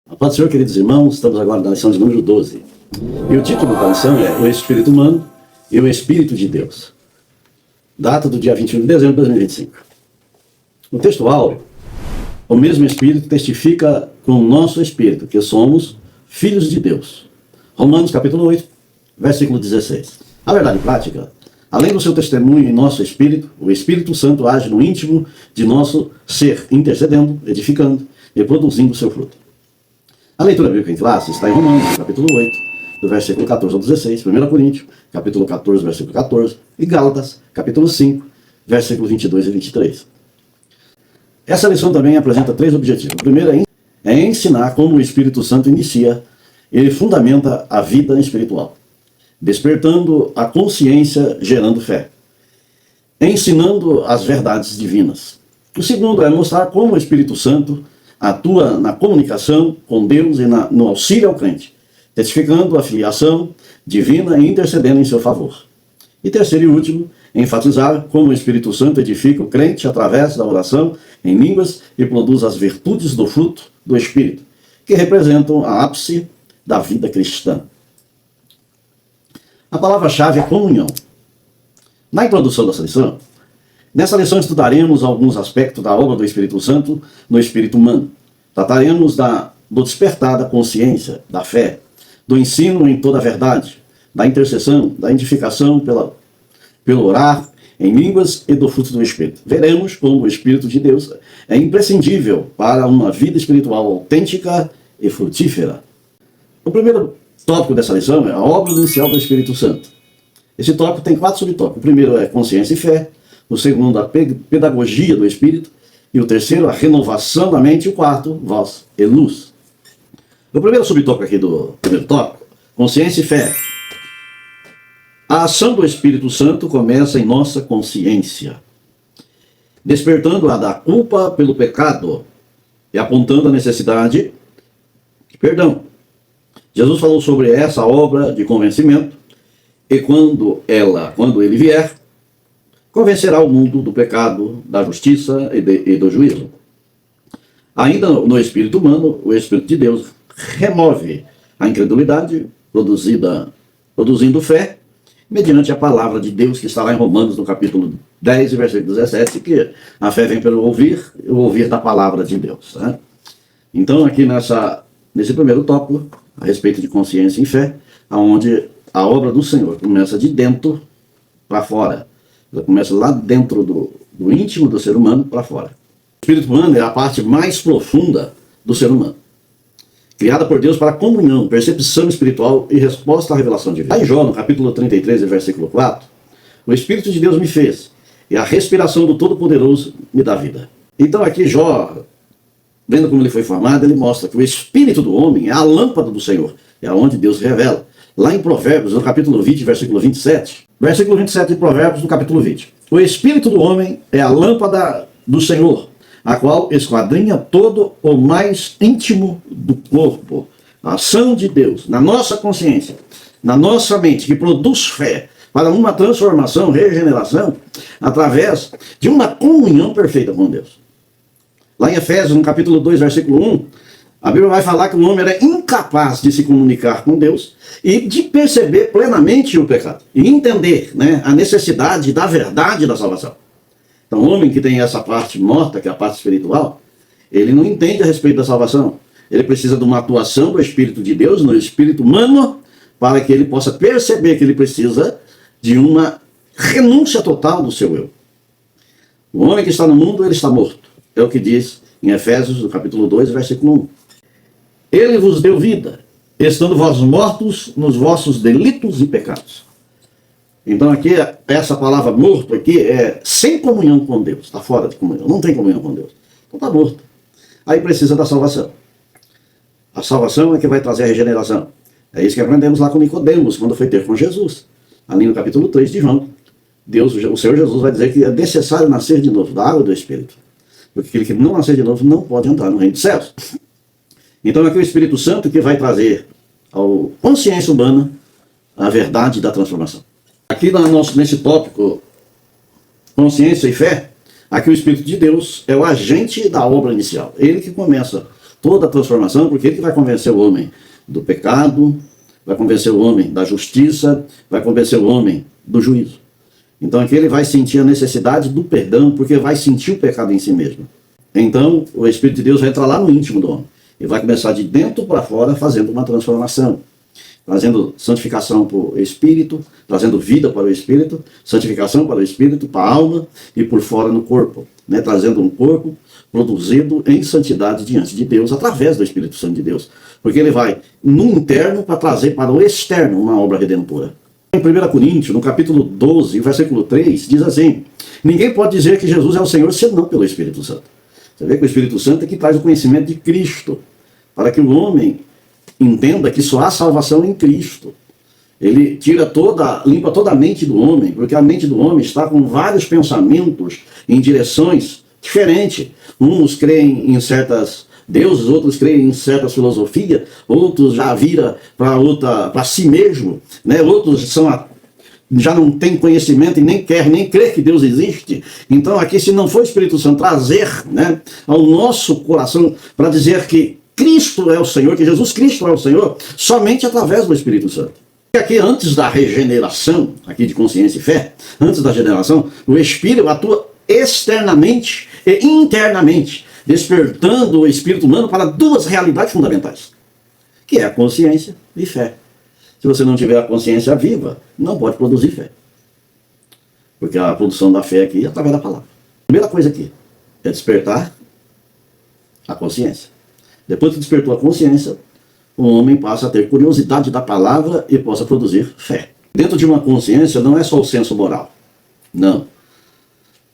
A paz do Senhor, queridos irmãos, estamos agora na lição de número 12. E o título da lição é O Espírito Humano e o Espírito de Deus. Data do dia 21 de dezembro de 2025. No texto áureo, o mesmo Espírito testifica com o nosso Espírito que somos filhos de Deus. Romanos capítulo 8, versículo 16. A verdade prática, além do seu testemunho em nosso Espírito, o Espírito Santo age no íntimo de nosso ser, intercedendo, edificando e produzindo o seu fruto. A leitura bíblica em classe está em Romanos, capítulo 8, do versículo 14 ao 16, 1 Coríntios, capítulo 14, versículo 14, e Gálatas, capítulo 5, versículos 22 e 23. Essa lição também apresenta três objetivos. O primeiro é ensinar como o Espírito Santo inicia e fundamenta a vida espiritual, despertando a consciência, gerando fé, ensinando as verdades divinas. O segundo é mostrar como o Espírito Santo atua na comunicação com Deus e no auxílio ao crente, testificando a filiação divina e intercedendo em seu favor. E terceiro e último, enfatizar como o Espírito Santo edifica o crente através da oração em línguas e produz as virtudes do fruto do Espírito, que representam a ápice da vida cristã. A palavra-chave é comunhão. Na introdução dessa lição, nessa lição estudaremos alguns aspectos da obra do Espírito Santo no espírito humano. Trataremos do despertar da consciência, da fé, do ensino em toda a verdade, da intercessão, da edificação pelo orar em línguas e do fruto do Espírito. Veremos como o Espírito de Deus é imprescindível para uma vida espiritual autêntica e frutífera. O primeiro tópico dessa lição é a obra inicial do Espírito Santo. Esse tópico tem 4 subtópicos. O primeiro é consciência e fé, o segundo a pedagogia do Espírito, e o terceiro a renovação da mente, e o quarto, voz e luz. O primeiro subtópico aqui do primeiro tópico, consciência e fé. A ação do Espírito Santo começa em nossa consciência, despertando-a da culpa pelo pecado e apontando a necessidade de perdão. Jesus falou sobre essa obra de convencimento, e quando ele vier, convencerá o mundo do pecado, da justiça e do juízo. Ainda no espírito humano, o Espírito de Deus remove a incredulidade, produzindo fé, mediante a palavra de Deus, que está lá em Romanos, no capítulo 10, versículo 17, que a fé vem pelo ouvir, e o ouvir da palavra de Deus. Né? Então, aqui nesse primeiro tópico, a respeito de consciência e fé, onde a obra do Senhor começa de dentro para fora. Ela começa lá dentro do íntimo do ser humano para fora. O espírito humano é a parte mais profunda do ser humano, criada por Deus para comunhão, percepção espiritual e resposta à revelação divina. Lá em Jó, no capítulo 33, versículo 4, o Espírito de Deus me fez, e a respiração do Todo-Poderoso me dá vida. Então aqui Jó, vendo como ele foi formado, ele mostra que o Espírito do homem é a lâmpada do Senhor, é onde Deus revela. Lá em Provérbios, no capítulo 20, versículo 27, versículo 27 de Provérbios, no capítulo 20. O Espírito do homem é a lâmpada do Senhor, a qual esquadrinha todo o mais íntimo do corpo. A ação de Deus na nossa consciência, na nossa mente, que produz fé para uma transformação, regeneração, através de uma comunhão perfeita com Deus. Lá em Efésios, no capítulo 2, versículo 1, a Bíblia vai falar que o homem era incapaz de se comunicar com Deus e de perceber plenamente o pecado. E entender, né, a necessidade da verdade da salvação. Então o homem que tem essa parte morta, que é a parte espiritual, ele não entende a respeito da salvação. Ele precisa de uma atuação do Espírito de Deus no espírito humano, para que ele possa perceber que ele precisa de uma renúncia total do seu eu. O homem que está no mundo, ele está morto. É o que diz em Efésios, no capítulo 2, versículo 1. Ele vos deu vida, estando vós mortos nos vossos delitos e pecados. Então aqui, essa palavra morto aqui é sem comunhão com Deus, está fora de comunhão, não tem comunhão com Deus. Então está morto. Aí precisa da salvação. A salvação é que vai trazer a regeneração. É isso que aprendemos lá com Nicodemos, quando foi ter com Jesus. Ali no capítulo 3 de João, o Senhor Jesus vai dizer que é necessário nascer de novo, da água e do Espírito. Porque aquele que não nascer de novo não pode entrar no reino dos céus. Então aqui é o Espírito Santo que vai trazer à consciência humana a verdade da transformação. Aqui nesse tópico, consciência e fé, aqui o Espírito de Deus é o agente da obra inicial. Ele que começa toda a transformação, porque ele que vai convencer o homem do pecado, vai convencer o homem da justiça, vai convencer o homem do juízo. Então aqui ele vai sentir a necessidade do perdão, porque vai sentir o pecado em si mesmo. Então o Espírito de Deus vai entrar lá no íntimo do homem e vai começar de dentro para fora fazendo uma transformação, trazendo santificação para o Espírito, trazendo vida para o Espírito, santificação para o Espírito, para a alma e por fora no corpo, né? Trazendo um corpo produzido em santidade diante de Deus, através do Espírito Santo de Deus. Porque ele vai no interno para trazer para o externo uma obra redentora. Em 1 Coríntios, no capítulo 12, versículo 3, diz assim: ninguém pode dizer que Jesus é o Senhor senão pelo Espírito Santo. Você vê que o Espírito Santo é que traz o conhecimento de Cristo, para que o homem entenda que só há salvação em Cristo. Ele limpa toda a mente do homem, porque a mente do homem está com vários pensamentos em direções diferentes. Uns creem em certas deuses, outros creem em certas filosofias, outros já viram para si mesmo, né? Outros já não têm conhecimento e nem crer que Deus existe. Então aqui, se não for o Espírito Santo trazer, né, ao nosso coração para dizer que Cristo é o Senhor, que Jesus Cristo é o Senhor, somente através do Espírito Santo. E aqui, antes da regeneração, aqui de consciência e fé, antes da regeneração, o Espírito atua externamente e internamente, despertando o espírito humano para duas realidades fundamentais, que é a consciência e fé. Se você não tiver a consciência viva, não pode produzir fé. Porque a produção da fé aqui é através da palavra. A primeira coisa aqui é despertar a consciência. Depois que despertou a consciência, o homem passa a ter curiosidade da palavra e possa produzir fé. Dentro de uma consciência não é só o senso moral, não,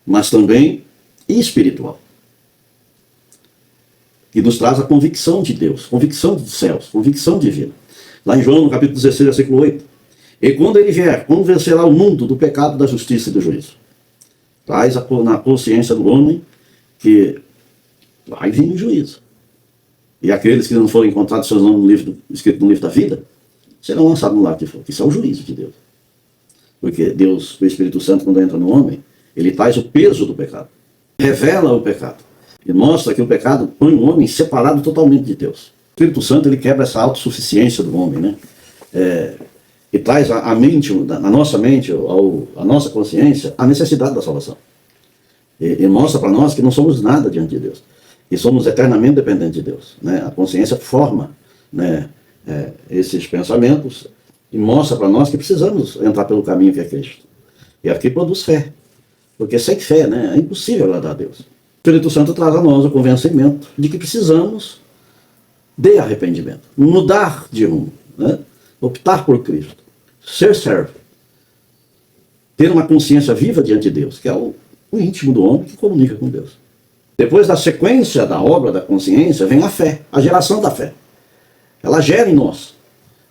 mas também espiritual, que nos traz a convicção de Deus, convicção dos céus, convicção divina. Lá em João, no capítulo 16, versículo 8, e quando ele vier, convencerá o mundo do pecado, da justiça e do juízo. Traz na consciência do homem que vai vir o juízo. E aqueles que não forem encontrados seus nomes escritos no livro da vida, serão lançados no lago de fogo. Isso é o juízo de Deus. Porque Deus, o Espírito Santo, quando entra no homem, ele traz o peso do pecado, revela o pecado e mostra que o pecado põe o homem separado totalmente de Deus. O Espírito Santo, ele quebra essa autossuficiência do homem, né? E traz a mente, na nossa mente, a nossa consciência, a necessidade da salvação. E mostra para nós que não somos nada diante de Deus. E somos eternamente dependentes de Deus, né? A consciência forma, né, esses pensamentos e mostra para nós que precisamos entrar pelo caminho que é Cristo. E aqui produz fé, porque sem fé, né, é impossível agradar a Deus. O Espírito Santo traz a nós o convencimento de que precisamos de arrependimento, mudar de rumo, né? Optar por Cristo, ser servo, ter uma consciência viva diante de Deus, que é o íntimo do homem que comunica com Deus. Depois da sequência da obra da consciência, vem a fé, a geração da fé. Ela gera em nós,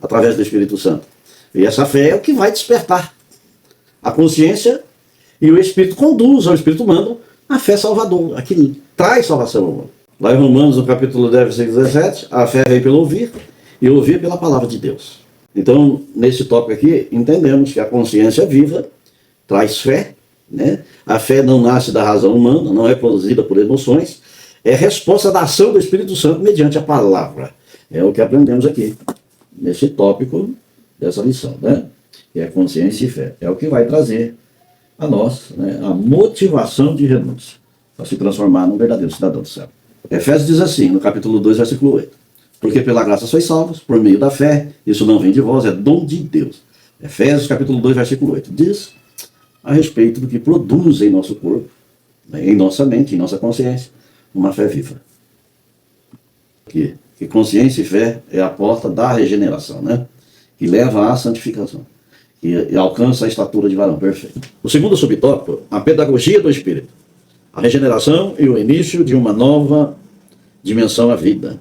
através do Espírito Santo. E essa fé é o que vai despertar a consciência, e o Espírito conduz ao Espírito humano a fé salvadora, a que traz salvação ao mundo. Lá em Romanos, no capítulo 10, versículo 17, a fé vem pelo ouvir, e ouvir pela palavra de Deus. Então, nesse tópico aqui, entendemos que a consciência viva traz fé, né? A fé não nasce da razão humana, não é produzida por emoções, é resposta da ação do Espírito Santo mediante a palavra. É o que aprendemos aqui, nesse tópico dessa lição, né? Que é consciência e fé. É o que vai trazer a nós, né, a motivação de renúncia, para se transformar num verdadeiro cidadão do céu. Efésios diz assim, no capítulo 2, versículo 8, porque pela graça sois salvos, por meio da fé, isso não vem de vós, é dom de Deus. Efésios capítulo 2, versículo 8, diz a respeito do que produz em nosso corpo, né, em nossa mente, em nossa consciência, uma fé viva. Que consciência e fé é a porta da regeneração, né? Que leva à santificação. E alcança a estatura de varão perfeito. O segundo subtópico, a pedagogia do Espírito. A regeneração e o início de uma nova dimensão à vida.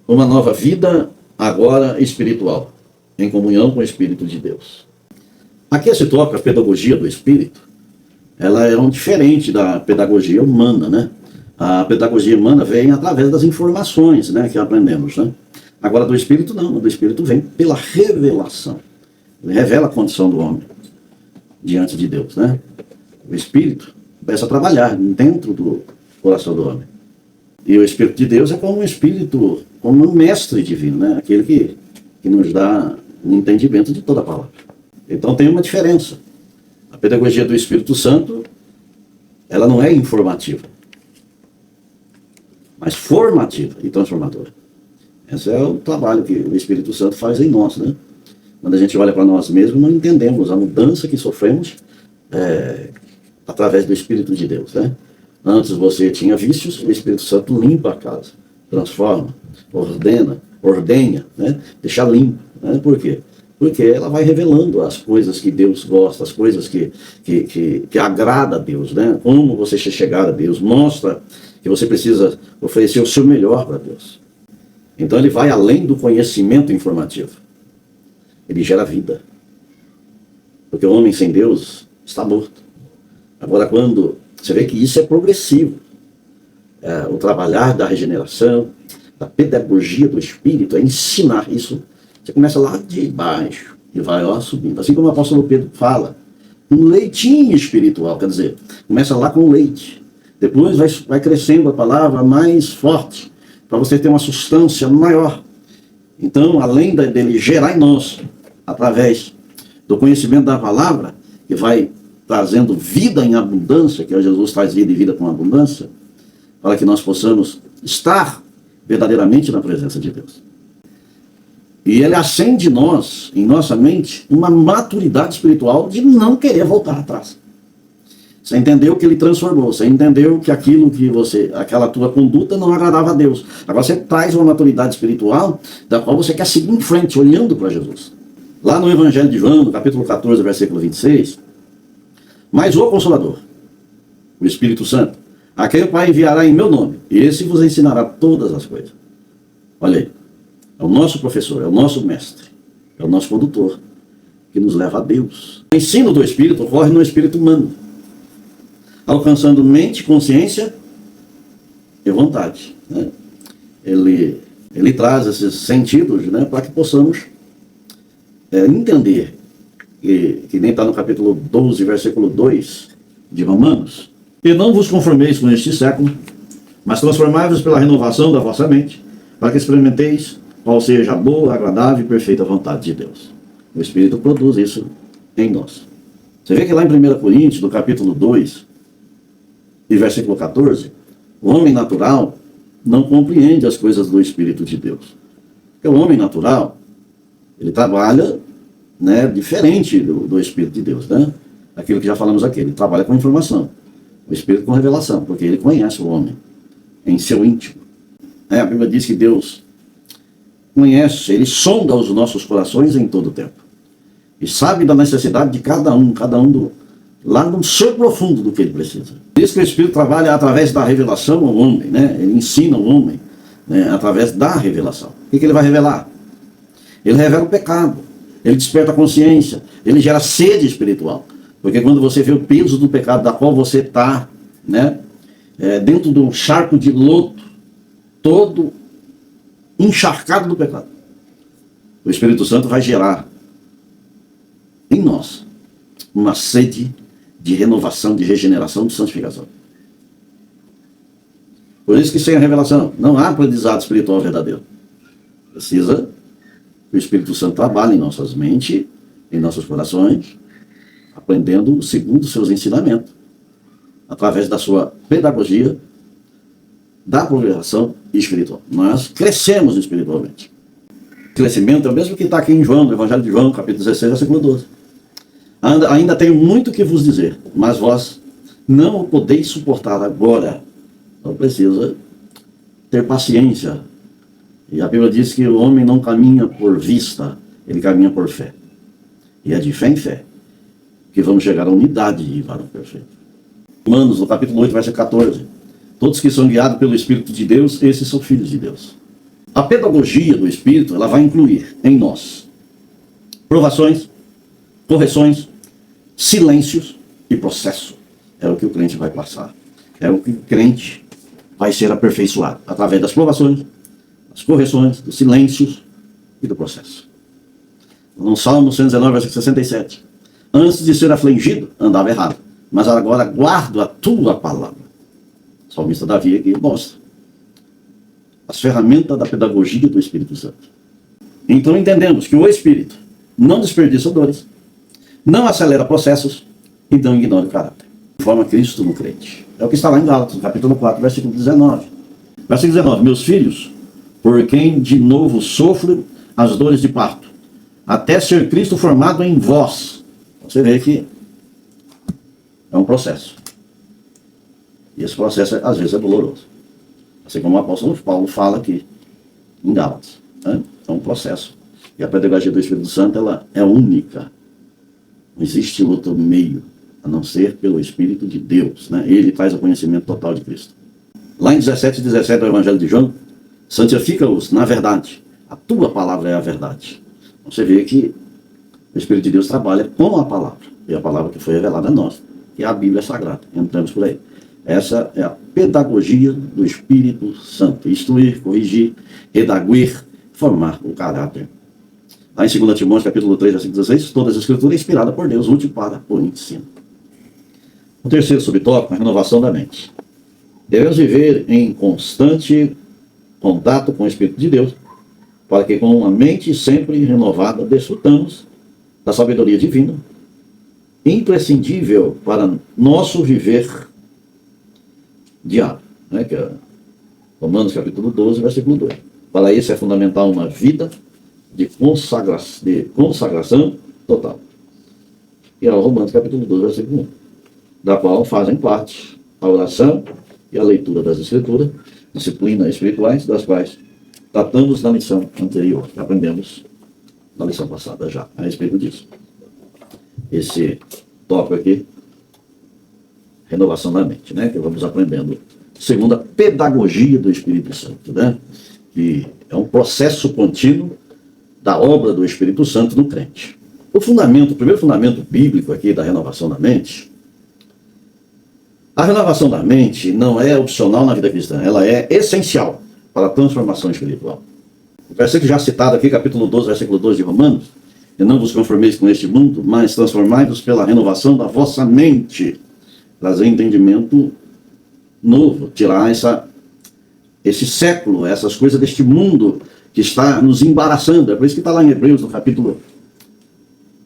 Uma nova vida agora espiritual, em comunhão com o Espírito de Deus. Aqui esse tópico, a pedagogia do Espírito, ela é diferente da pedagogia humana, né? A pedagogia humana vem através das informações, né, que aprendemos, né? Agora do Espírito não, do Espírito vem pela revelação. Ele revela a condição do homem diante de Deus, né? O Espírito começa a trabalhar dentro do coração do homem. E o Espírito de Deus é como um espírito, como um mestre divino, né? Aquele que nos dá um entendimento de toda a palavra. Então tem uma diferença. A pedagogia do Espírito Santo, ela não é informativa, mas formativa e transformadora. Esse é o trabalho que o Espírito Santo faz em nós, né? Quando a gente olha para nós mesmos, não entendemos a mudança que sofremos através do Espírito de Deus, né? Antes você tinha vícios, o Espírito Santo limpa a casa, transforma, ordenha, né? Deixa limpo, né? Por quê? Porque ela vai revelando as coisas que Deus gosta, as coisas que agrada a Deus, né? Como você chegar a Deus, mostra que você precisa oferecer o seu melhor para Deus. Então ele vai além do conhecimento informativo. Ele gera vida. Porque o homem sem Deus está morto. Agora, quando você vê que isso é progressivo, o trabalhar da regeneração, da pedagogia do Espírito, é ensinar isso. Você começa lá de baixo e vai subindo. Assim como o apóstolo Pedro fala, um leitinho espiritual, quer dizer, começa lá com leite. Depois vai crescendo a palavra mais forte, para você ter uma substância maior. Então, além dele gerar em nós, através do conhecimento da palavra, que vai trazendo vida em abundância, que é Jesus traz vida e vida com abundância, para que nós possamos estar verdadeiramente na presença de Deus. E ele acende em nossa mente, uma maturidade espiritual de não querer voltar atrás. Você entendeu que ele transformou, você entendeu que aquela tua conduta não agradava a Deus. Agora você traz uma maturidade espiritual da qual você quer seguir em frente, olhando para Jesus. Lá no Evangelho de João, no capítulo 14, versículo 26, mas o Consolador, o Espírito Santo, a quem o Pai enviará em meu nome, e esse vos ensinará todas as coisas. Olha aí, é o nosso professor, é o nosso mestre, é o nosso condutor, que nos leva a Deus. O ensino do Espírito ocorre no espírito humano, alcançando mente, consciência e vontade, né? Ele traz esses sentidos, né, para que possamos entender, que nem está no capítulo 12, versículo 2 de Romanos, e não vos conformeis com este século, mas transformai-vos pela renovação da vossa mente, para que experimenteis qual seja a boa, agradável e perfeita vontade de Deus. O Espírito produz isso em nós. Você vê que lá em 1 Coríntios, no capítulo 2, e versículo 14, o homem natural não compreende as coisas do Espírito de Deus. Porque o homem natural, ele trabalha, né, diferente do Espírito de Deus, né? Aquilo que já falamos aqui, ele trabalha com informação, o Espírito com revelação, porque ele conhece o homem em seu íntimo. A Bíblia diz que Deus conhece, ele sonda os nossos corações em todo o tempo. E sabe da necessidade de cada um lá no seu profundo do que ele precisa. Diz que o Espírito trabalha através da revelação ao homem, né? Ele ensina o homem, né, através da revelação. O que ele vai revelar? Ele revela o pecado, ele desperta a consciência, ele gera sede espiritual. Porque quando você vê o peso do pecado da qual você está, né, dentro de um charco de lodo, todo encharcado do pecado, o Espírito Santo vai gerar em nós uma sede de renovação, de regeneração, de santificação. Por isso que sem a revelação não há aprendizado espiritual verdadeiro. Precisa que o Espírito Santo trabalhe em nossas mentes, em nossos corações, aprendendo segundo os seus ensinamentos, através da sua pedagogia, da progressão espiritual. Nós crescemos espiritualmente. O crescimento é o mesmo que está aqui em João, no Evangelho de João, capítulo 16, versículo 12. Ainda tenho muito que vos dizer, mas vós não o podeis suportar agora. Então precisa ter paciência. E a Bíblia diz que o homem não caminha por vista, ele caminha por fé. E é de fé em fé que vamos chegar à unidade de varão perfeito. Romanos, no capítulo 8, versículo 14. Todos que são guiados pelo Espírito de Deus, esses são filhos de Deus. A pedagogia do Espírito, ela vai incluir em nós provações, correções, silêncios e processo. É o que o crente vai passar. É o que o crente vai ser aperfeiçoado através das provações, das correções, dos silêncios e do processo. No Salmo 119, versículo 67. Antes de ser afligido, andava errado, mas agora guardo a tua palavra. O salmista Davi aqui mostra as ferramentas da pedagogia do Espírito Santo. Então entendemos que o Espírito não desperdiça dores, não acelera processos e não ignora o caráter. Forma Cristo no crente. É o que está lá em Gálatas, capítulo 4, versículo 19. Versículo 19. Meus filhos, por quem de novo sofro as dores de parto, até ser Cristo formado em vós. Você vê que é um processo. E esse processo, às vezes, é doloroso. Assim como o apóstolo Paulo fala aqui em Gálatas. Né? É um processo. E a pedagogia do Espírito Santo, ela é única. Não existe outro meio, a não ser pelo Espírito de Deus. Né? Ele traz o conhecimento total de Cristo. Lá em 17:17 do Evangelho de João, santifica-os na verdade. A tua palavra é a verdade. Você vê que o Espírito de Deus trabalha com a palavra. E a palavra que foi revelada a nós, que é a Bíblia Sagrada. Entramos por aí. Essa é a pedagogia do Espírito Santo. Instruir, corrigir, redaguir, formar o caráter. Lá em 2 Timóteo, capítulo 3, versículo 16, todas as escrituras inspiradas por Deus, útil para o ensino. O terceiro subtópico é a renovação da mente. Devemos viver em constante contato com o Espírito de Deus, para que com a mente sempre renovada desfrutamos da sabedoria divina, imprescindível para nosso viver diário, né? Que é Romanos capítulo 12, versículo 2. Para isso é fundamental uma vida de consagração total. E é Romanos capítulo 12, versículo 1, da qual fazem parte a oração e a leitura das Escrituras, disciplinas espirituais, das quais tratamos na lição anterior, que aprendemos na lição passada já, a respeito disso. Esse tópico aqui, renovação da mente, né? Que vamos aprendendo segundo a pedagogia do Espírito Santo, né? Que é um processo contínuo da obra do Espírito Santo no crente. O primeiro fundamento bíblico aqui da renovação da mente, a renovação da mente não é opcional na vida cristã, ela é essencial para a transformação espiritual. O versículo já citado aqui, capítulo 12, versículo 2 de Romanos, e não vos conformeis com este mundo, mas transformai-vos pela renovação da vossa mente, trazer entendimento novo, tirar esse século, essas coisas deste mundo que está nos embaraçando. É por isso que está lá em Hebreus, no capítulo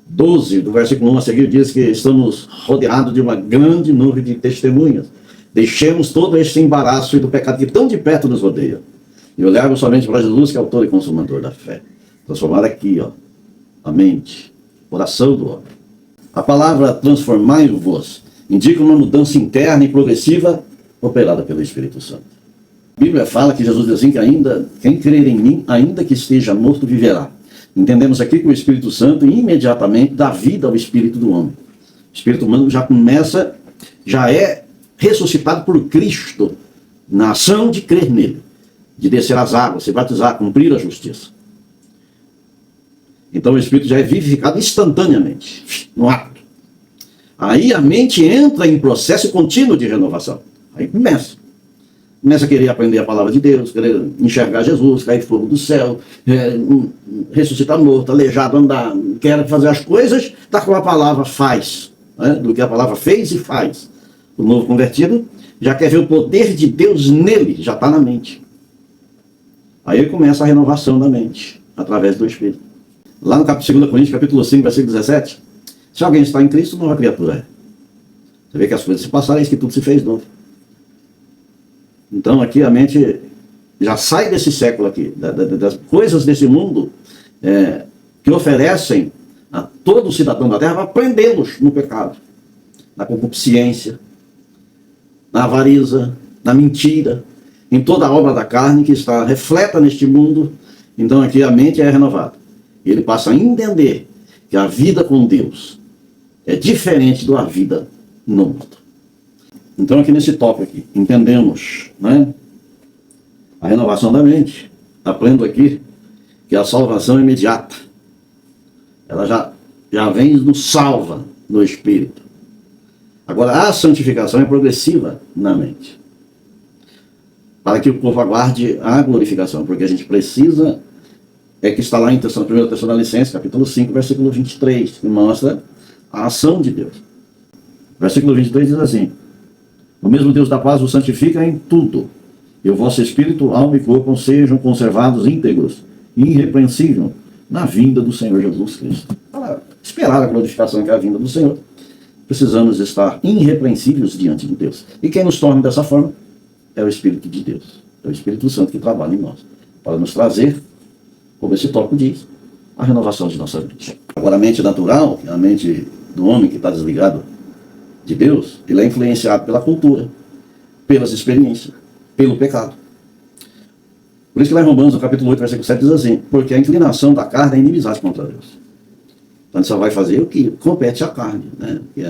12, do versículo 1 a seguir, diz que estamos rodeados de uma grande nuvem de testemunhas. Deixemos todo este embaraço e do pecado que tão de perto nos rodeia, e olharmos somente para Jesus, que é autor e consumador da fé. Transformar aqui, ó, a mente, o coração do homem. A palavra transformai-vos indica uma mudança interna e progressiva operada pelo Espírito Santo. A Bíblia fala que Jesus diz assim, que quem crer em mim, ainda que esteja morto, viverá. Entendemos aqui que o Espírito Santo imediatamente dá vida ao espírito do homem. O espírito humano já é ressuscitado por Cristo na ação de crer nele, de descer as águas, se batizar, cumprir a justiça. Então o espírito já é vivificado instantaneamente, no ato. Aí a mente entra em processo contínuo de renovação. Aí começa a querer aprender a palavra de Deus, querer enxergar Jesus, cair fogo do céu, ressuscitar morto, aleijado, andar, quer fazer as coisas da qual a palavra faz, né? Do que a palavra fez e faz. O novo convertido já quer ver o poder de Deus nele, já está na mente. Aí começa a renovação da mente, através do Espírito. Lá no 2 Coríntios, capítulo 5, versículo 17, se alguém está em Cristo, nova criatura é. Você vê que as coisas se passaram, é isso que tudo se fez novo. Então aqui a mente já sai desse século aqui, das coisas desse mundo que oferecem a todo cidadão da terra para prendê-los no pecado, na concupiscência, na avareza, na mentira, em toda a obra da carne que está refleta neste mundo. Então aqui a mente é renovada. E ele passa a entender que a vida com Deus é diferente da vida no mundo. Então aqui nesse tópico aqui, entendemos, né, a renovação da mente. Aprendo aqui que a salvação é imediata. Ela já vem nos salva no Espírito. Agora a santificação é progressiva na mente, para que o povo aguarde a glorificação, porque a gente precisa, que está lá em 1 Tessalonicenses, capítulo 5, versículo 23, que mostra a ação de Deus. Versículo 23 diz assim: o mesmo Deus da paz o santifica em tudo, e o vosso espírito, alma e corpo sejam conservados íntegros e irrepreensíveis na vinda do Senhor Jesus Cristo. Para esperar a glorificação que é a vinda do Senhor, precisamos estar irrepreensíveis diante de Deus. E quem nos torna dessa forma é o Espírito de Deus. É o Espírito Santo que trabalha em nós, para nos trazer, como esse tópico diz, a renovação de nossa mente. Agora, a mente natural, a mente do homem que está desligado de Deus, ele é influenciado pela cultura, pelas experiências, pelo pecado. Por isso que lá em Romanos, no capítulo 8, versículo 7, diz assim: porque a inclinação da carne é inimizade contra Deus. Então ele só vai fazer o que compete à carne, né? Que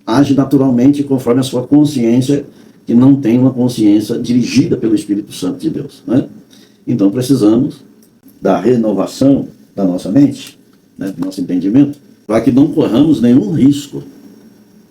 age naturalmente conforme a sua consciência, que não tem uma consciência dirigida pelo Espírito Santo de Deus, né? Então precisamos da renovação da nossa mente, né, do nosso entendimento, para que não corramos nenhum risco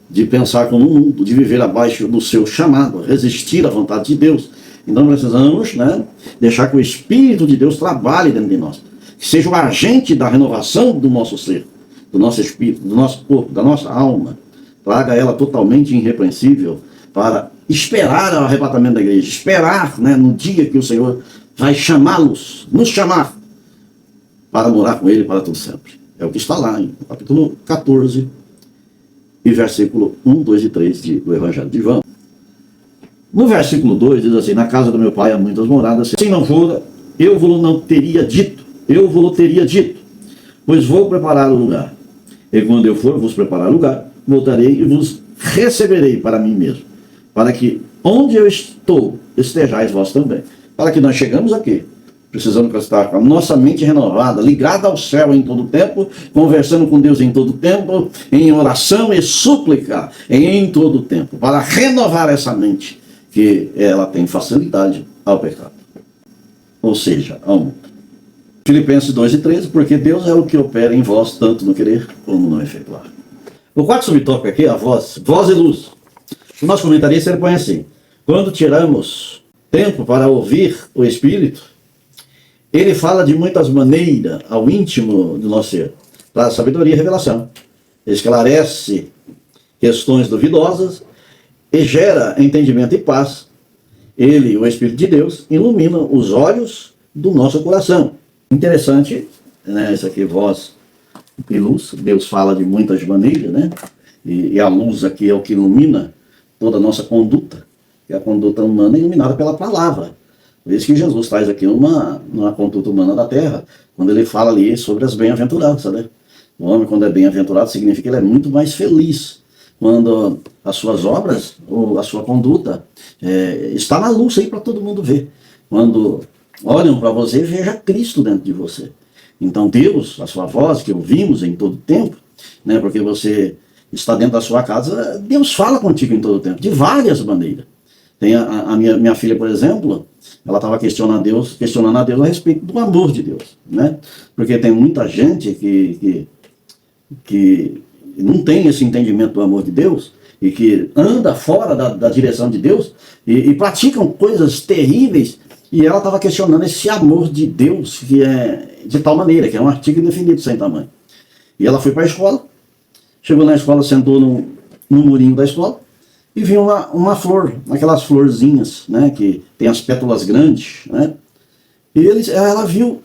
de pensar como o mundo, de viver abaixo do seu chamado, resistir à vontade de Deus. Então precisamos, né, deixar que o Espírito de Deus trabalhe dentro de nós, que seja o agente da renovação do nosso ser, do nosso espírito, do nosso corpo, da nossa alma. Traga ela totalmente irrepreensível para esperar o arrebatamento da igreja, esperar, né, no dia que o Senhor vai chamá-los, nos chamar para morar com Ele para todo sempre. É o que está lá em capítulo 14 e versículo 1, 2 e 3 do Evangelho de João. No versículo 2 diz assim: na casa do meu pai há muitas moradas, se não fora, eu vos não teria dito, pois vou preparar o lugar. E quando eu for vos preparar o lugar, voltarei e vos receberei para mim mesmo, para que onde eu estou, estejais vós também. Para que nós chegamos aqui, precisamos estar com a nossa mente renovada, ligada ao céu em todo tempo, conversando com Deus em todo tempo, em oração e súplica em todo tempo, para renovar essa mente, que ela tem facilidade ao pecado, ou seja, ao mundo. Filipenses 2 e 13, porque Deus é o que opera em vós, tanto no querer como no efetuar. O quarto subtópico aqui é a voz e luz. O nosso comentarista ele põe assim: quando tiramos tempo para ouvir o Espírito, ele fala de muitas maneiras ao íntimo do nosso ser, traz sabedoria e revelação, esclarece questões duvidosas e gera entendimento e paz. Ele, o Espírito de Deus, ilumina os olhos do nosso coração. Interessante, né? Isso aqui, voz e luz. Deus fala de muitas maneiras, né? E a luz aqui é o que ilumina toda a nossa conduta, que é a conduta humana iluminada pela palavra. Por isso que Jesus traz aqui uma conduta humana da terra, quando ele fala ali sobre as bem-aventuranças, né? O homem, quando é bem-aventurado, significa que ele é muito mais feliz, quando as suas obras, ou a sua conduta, está na luz aí para todo mundo ver. Quando olham para você, veja Cristo dentro de você. Então Deus, a sua voz, que ouvimos em todo tempo, né, porque você está dentro da sua casa, Deus fala contigo em todo tempo, de várias maneiras. Tem a minha filha, por exemplo, ela estava questionando a Deus a respeito do amor de Deus, né? Porque tem muita gente que não tem esse entendimento do amor de Deus e que anda fora da direção de Deus e praticam coisas terríveis, e ela estava questionando esse amor de Deus, que é de tal maneira, que é um artigo indefinido sem tamanho. E ela foi para a escola, chegou na escola, sentou no murinho da escola e viu uma flor, aquelas florzinhas, né, que tem as pétalas grandes, né? E ela viu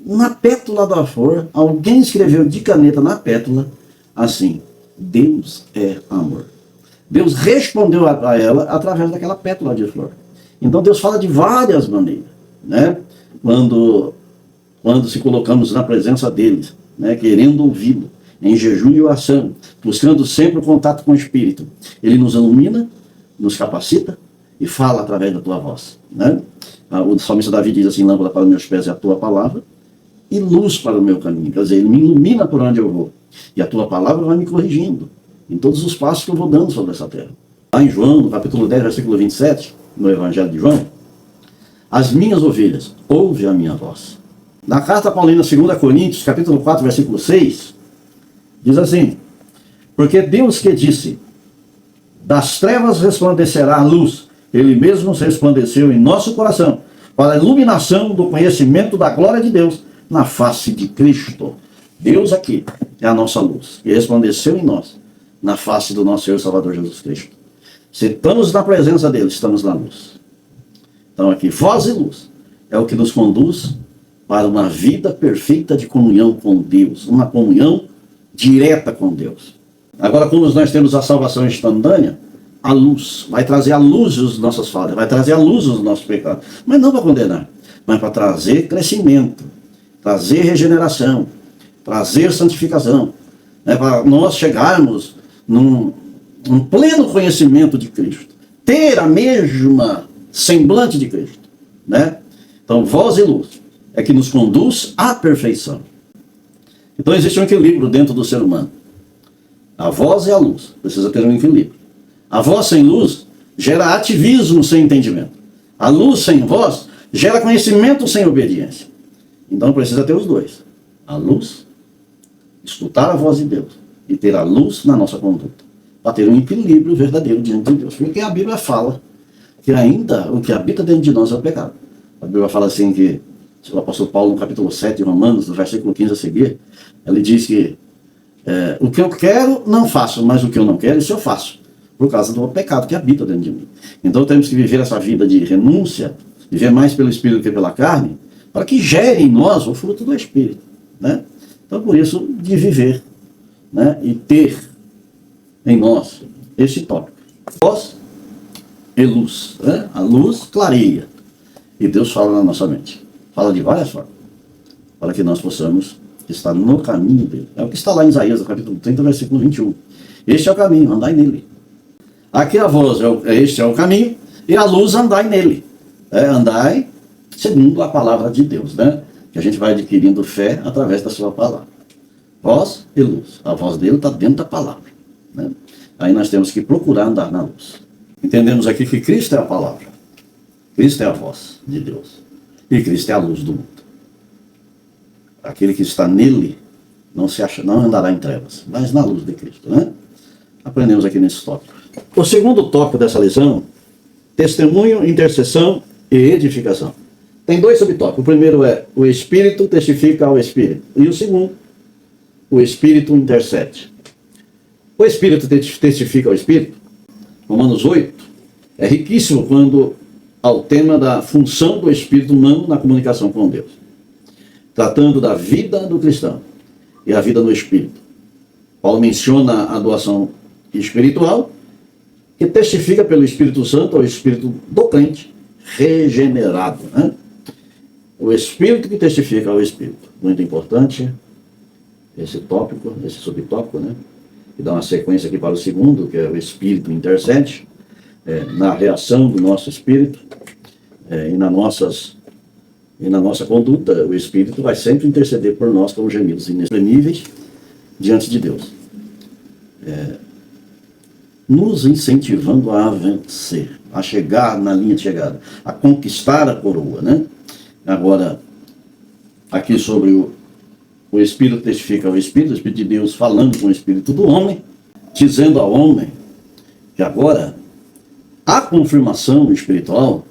na pétala da flor, alguém escreveu de caneta na pétala assim: Deus é amor. Deus respondeu a ela através daquela pétala de flor. Então Deus fala de várias maneiras, né? Quando se colocamos na presença deles, né, querendo ouvi-lo, em jejum e oração, buscando sempre o contato com o Espírito, ele nos ilumina, nos capacita e fala através da tua voz, né? O salmista Davi diz assim: lâmpada para os meus pés é a tua palavra e luz para o meu caminho. Quer dizer, ele me ilumina por onde eu vou, e a tua palavra vai me corrigindo em todos os passos que eu vou dando sobre essa terra. Lá em João, no capítulo 10, versículo 27, no Evangelho de João: as minhas ovelhas ouvem a minha voz. Na carta paulina 2 Coríntios, capítulo 4, versículo 6, diz assim: porque Deus que disse, das trevas resplandecerá a luz, ele mesmo resplandeceu em nosso coração, para a iluminação do conhecimento da glória de Deus na face de Cristo. Deus aqui é a nossa luz, e resplandeceu em nós, na face do nosso Senhor e Salvador Jesus Cristo. Se estamos na presença dele, estamos na luz. Então aqui, voz e luz é o que nos conduz para uma vida perfeita de comunhão com Deus, uma comunhão direta com Deus. Agora, como nós temos a salvação instantânea, a luz vai trazer à luz as nossas falhas, vai trazer à luz os nossos pecados, mas não para condenar, mas para trazer crescimento, trazer regeneração, trazer santificação, né, para nós chegarmos num pleno conhecimento de Cristo, ter a mesma semblante de Cristo, né? Então, voz e luz é que nos conduz à perfeição. Então, existe um equilíbrio dentro do ser humano. A voz e a luz precisa ter um equilíbrio. A voz sem luz gera ativismo sem entendimento. A luz sem voz gera conhecimento sem obediência. Então, precisa ter os dois. A luz, escutar a voz de Deus e ter a luz na nossa conduta, para ter um equilíbrio verdadeiro diante de Deus. Porque a Bíblia fala que ainda o que habita dentro de nós é o pecado. A Bíblia fala assim que, o apóstolo Paulo, no capítulo 7 de Romanos, no versículo 15 a seguir, ele diz que o que eu quero não faço, mas o que eu não quero, isso eu faço, por causa do pecado que habita dentro de mim. Então temos que viver essa vida de renúncia, viver mais pelo Espírito que pela carne, para que gere em nós o fruto do Espírito, né? Então por isso, de viver, né, e ter em nós esse tópico. Voz e luz, né? A luz clareia e Deus fala na nossa mente, fala de várias formas, para que nós possamos estar no caminho dele. É o que está lá em Isaías, no capítulo 30, versículo 21. Este é o caminho, andai nele. Aqui a voz, este é o caminho, e a luz, andai nele. Andai segundo a palavra de Deus, né? Que a gente vai adquirindo fé através da sua palavra. Voz e luz. A voz dele está dentro da palavra, né? Aí nós temos que procurar andar na luz. Entendemos aqui que Cristo é a palavra. Cristo é a voz de Deus. E Cristo é a luz do mundo. Aquele que está nele não andará em trevas, mas na luz de Cristo, né? Aprendemos aqui nesse tópico. O segundo tópico dessa lição, testemunho, intercessão e edificação. Tem dois subtópicos. O primeiro é o Espírito testifica ao Espírito. E o segundo, o Espírito intercede. O Espírito testifica ao Espírito. Romanos 8 é riquíssimo quando ao tema da função do Espírito humano na comunicação com Deus, tratando da vida do cristão e a vida no Espírito. Paulo menciona a doação espiritual, que testifica pelo Espírito Santo ao Espírito do crente regenerado, né? O Espírito que testifica ao Espírito. Muito importante esse tópico, esse subtópico, né? E dá uma sequência aqui para o segundo, que é o Espírito intercede, na reação do nosso Espírito e na nossa conduta. O Espírito vai sempre interceder por nós com gemidos inexprimíveis diante de Deus, nos incentivando a vencer, a chegar na linha de chegada, a conquistar a coroa, né? Agora, aqui sobre o Espírito testifica ao Espírito, o Espírito de Deus falando com o Espírito do homem, dizendo ao homem que agora a confirmação espiritual,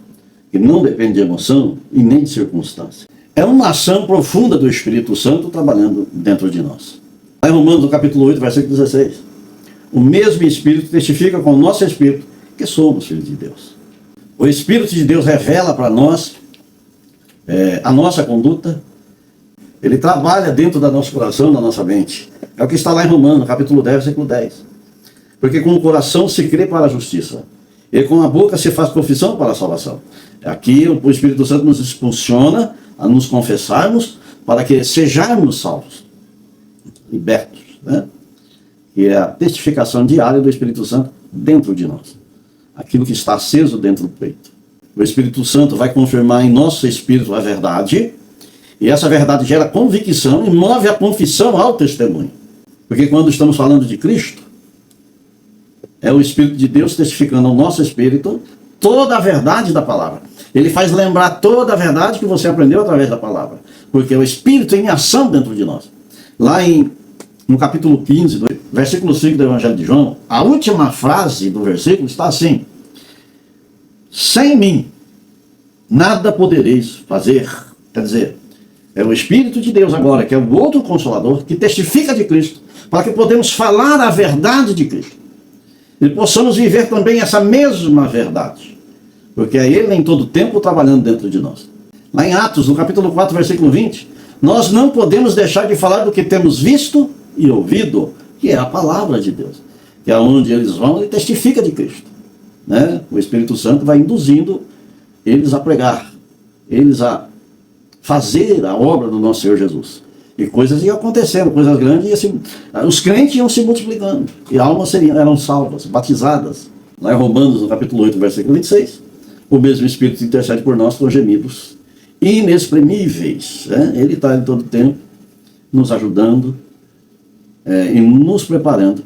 que não depende de emoção e nem de circunstância, é uma ação profunda do Espírito Santo trabalhando dentro de nós. Lá em Romanos, no capítulo 8, versículo 16, o mesmo Espírito testifica com o nosso Espírito que somos filhos de Deus. O Espírito de Deus revela para nós a nossa conduta. Ele trabalha dentro do nosso coração, da nossa mente. É o que está lá em Romanos, capítulo 10, versículo 10. Porque com o coração se crê para a justiça, e com a boca se faz confissão para a salvação. Aqui o Espírito Santo nos impulsiona a nos confessarmos para que sejamos salvos, libertos, né? Que é a testificação diária do Espírito Santo dentro de nós. Aquilo que está aceso dentro do peito. O Espírito Santo vai confirmar em nosso espírito a verdade, e essa verdade gera convicção e move a confissão ao testemunho. Porque quando estamos falando de Cristo, é o Espírito de Deus testificando ao nosso espírito toda a verdade da palavra. Ele faz lembrar toda a verdade que você aprendeu através da palavra. Porque é o Espírito em ação dentro de nós. Lá no capítulo 15, versículo 5 do Evangelho de João, a última frase do versículo está assim: sem mim nada podereis fazer. Quer dizer, é o Espírito de Deus agora, que é o outro Consolador, que testifica de Cristo, para que podemos falar a verdade de Cristo. E possamos viver também essa mesma verdade. porque é Ele em todo tempo trabalhando dentro de nós. Lá em Atos, no capítulo 4, versículo 20, nós não podemos deixar de falar do que temos visto e ouvido, que é a palavra de Deus. Que é onde eles vão, ele testifica de Cristo. Né? O Espírito Santo vai induzindo eles a pregar, eles a fazer a obra do nosso Senhor Jesus. E coisas iam acontecendo, coisas grandes, e assim, os crentes iam se multiplicando, e almas eram salvas, batizadas. Lá em Romanos, no capítulo 8, versículo 26, o mesmo Espírito intercede por nós com gemidos inexprimíveis. Né? Ele está em todo tempo nos ajudando e nos preparando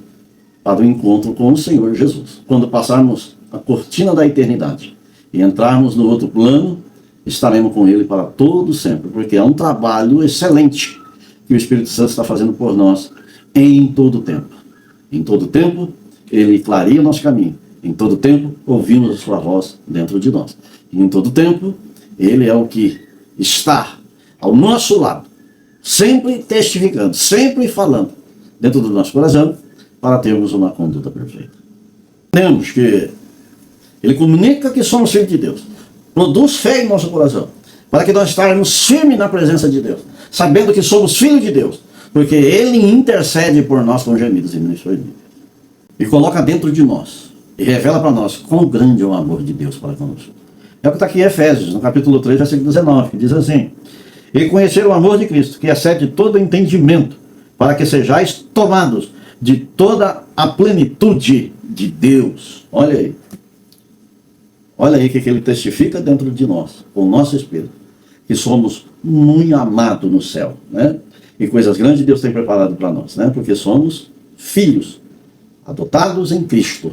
para o encontro com o Senhor Jesus. Quando passarmos a cortina da eternidade e entrarmos no outro plano, estaremos com Ele para todo sempre, porque é um trabalho excelente que o Espírito Santo está fazendo por nós em todo tempo. Em todo tempo, Ele clareia o nosso caminho. Em todo tempo, ouvimos a sua voz dentro de nós. E em todo tempo, Ele é o que está ao nosso lado, sempre testificando, sempre falando dentro do nosso coração, para termos uma conduta perfeita. Temos que Ele comunica que somos filhos de Deus, produz fé em nosso coração, para que nós estarmos firmes na presença de Deus, sabendo que somos filhos de Deus, porque Ele intercede por nós com gemidos inexprimíveis. E coloca dentro de nós, e revela para nós quão grande é o amor de Deus para conosco. É o que está aqui em Efésios, no capítulo 3, versículo 19, que diz assim: e conhecer o amor de Cristo, que excede todo entendimento, para que sejais tomados de toda a plenitude de Deus. Olha aí. Olha aí o que ele testifica dentro de nós, com o nosso espírito, que somos muito amados no céu, né? E coisas grandes Deus tem preparado para nós, né? Porque somos filhos, adotados em Cristo,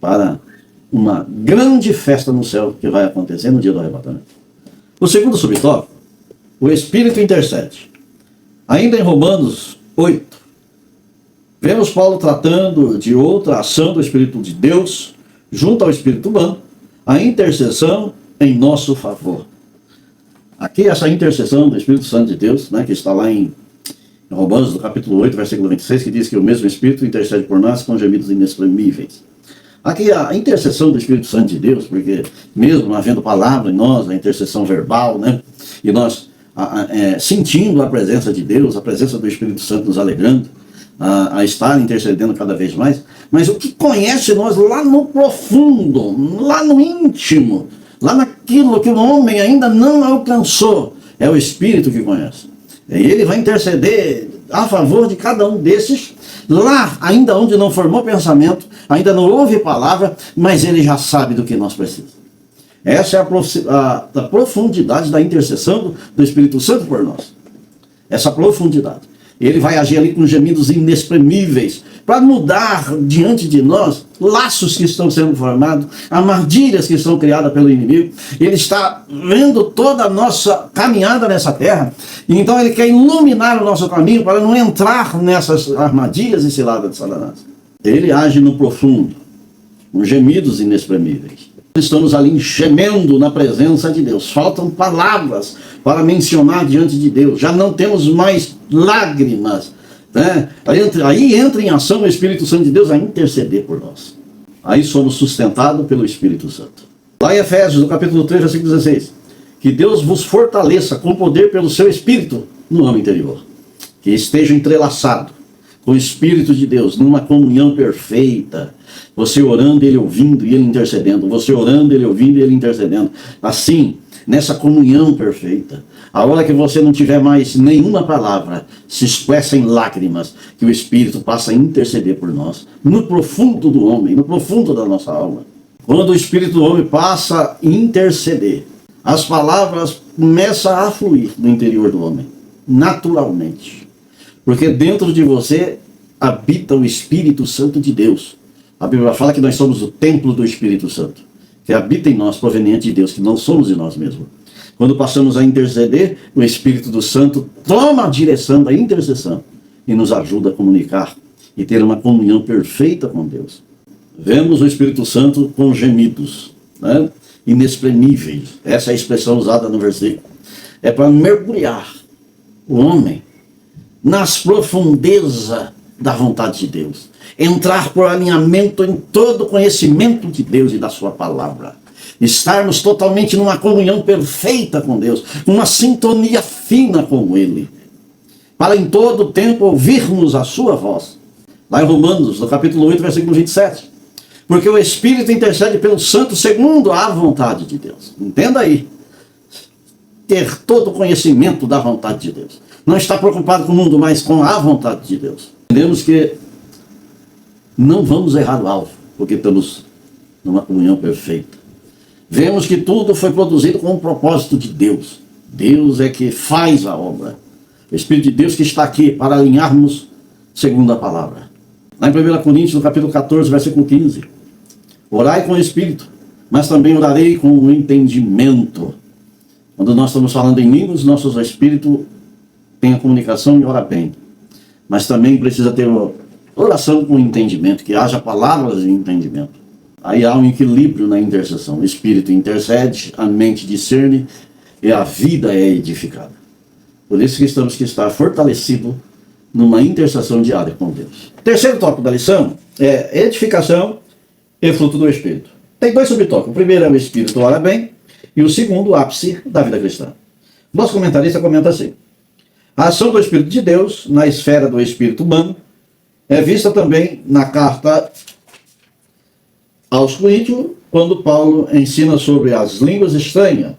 para uma grande festa no céu que vai acontecer no dia do arrebatamento. O segundo subtópico, o Espírito intercede. Ainda em Romanos 8, vemos Paulo tratando de outra ação do Espírito de Deus, junto ao Espírito humano, a intercessão em nosso favor. Aqui essa intercessão do Espírito Santo de Deus, né, que está lá em Romanos, no capítulo 8, versículo 26, que diz que o mesmo Espírito intercede por nós com gemidos inexprimíveis. Aqui a intercessão do Espírito Santo de Deus, porque mesmo havendo palavra em nós, a intercessão verbal, né, e nós sentindo a presença de Deus, a presença do Espírito Santo nos alegrando, a estar intercedendo cada vez mais, mas o que conhece nós lá no profundo, lá no íntimo, lá naquilo que o homem ainda não alcançou, é o Espírito que conhece. E ele vai interceder a favor de cada um desses, lá ainda onde não formou pensamento, ainda não houve palavra, mas ele já sabe do que nós precisamos. Essa é a profundidade da intercessão do Espírito Santo por nós. Essa profundidade. Ele vai agir ali com gemidos inexprimíveis, para mudar diante de nós laços que estão sendo formados, armadilhas que estão criadas pelo inimigo. Ele está vendo toda a nossa caminhada nessa terra, e então ele quer iluminar o nosso caminho para não entrar nessas armadilhas e ciladas de Satanás. Ele age no profundo, com gemidos inexprimíveis. Estamos ali gemendo na presença de Deus. Faltam palavras para mencionar diante de Deus. Já não temos mais lágrimas, né? Aí entra em ação o Espírito Santo de Deus a interceder por nós. Aí somos sustentados pelo Espírito Santo. Lá em Efésios, no capítulo 3, versículo 16. Que Deus vos fortaleça com poder pelo seu Espírito no homem interior. Que esteja entrelaçado com o Espírito de Deus, numa comunhão perfeita. Você orando, ele ouvindo e ele intercedendo. Você orando, ele ouvindo e ele intercedendo. Assim, nessa comunhão perfeita, a hora que você não tiver mais nenhuma palavra, se expressa em lágrimas, que o Espírito passa a interceder por nós, no profundo do homem, no profundo da nossa alma. Quando o Espírito do homem passa a interceder, as palavras começam a fluir no interior do homem, naturalmente. Porque dentro de você habita o Espírito Santo de Deus. A Bíblia fala que nós somos o templo do Espírito Santo, que habita em nós, proveniente de Deus, que não somos de nós mesmos. Quando passamos a interceder, o Espírito do Santo toma a direção da intercessão e nos ajuda a comunicar e ter uma comunhão perfeita com Deus. Vemos o Espírito Santo com gemidos, né, inexprimíveis. Essa é a expressão usada no versículo. É para mergulhar o homem nas profundezas da vontade de Deus. Entrar por alinhamento em todo o conhecimento de Deus e da sua palavra. estarmos totalmente numa comunhão perfeita com Deus, uma sintonia fina com Ele, para em todo tempo ouvirmos a sua voz. Lá em Romanos, no capítulo 8, versículo 27. Porque o Espírito intercede pelo santo segundo a vontade de Deus. Entenda aí. Ter todo o conhecimento da vontade de Deus. Não estar preocupado com o mundo, mas com a vontade de Deus. Entendemos que não vamos errar o alvo, porque estamos numa comunhão perfeita. Vemos que tudo foi produzido com o propósito de Deus. Deus é que faz a obra. O Espírito de Deus que está aqui para alinharmos segundo a palavra. Lá em 1 Coríntios, no capítulo 14, versículo 15. Orai com o Espírito, mas também orarei com o entendimento. Quando nós estamos falando em línguas, nosso Espírito tem a comunicação e ora bem. Mas também precisa ter oração com entendimento, que haja palavras de entendimento. Aí há um equilíbrio na intercessão. O Espírito intercede, a mente discerne e a vida é edificada. Por isso que temos que estar fortalecido numa intercessão diária com Deus. Terceiro tópico da lição é edificação e fruto do Espírito. Tem dois subtópicos. O primeiro é o Espírito ora bem e o segundo, o ápice da vida cristã. Nosso comentarista comenta assim: a ação do Espírito de Deus na esfera do espírito humano é vista também na carta aos Coríntios, quando Paulo ensina sobre as línguas estranhas.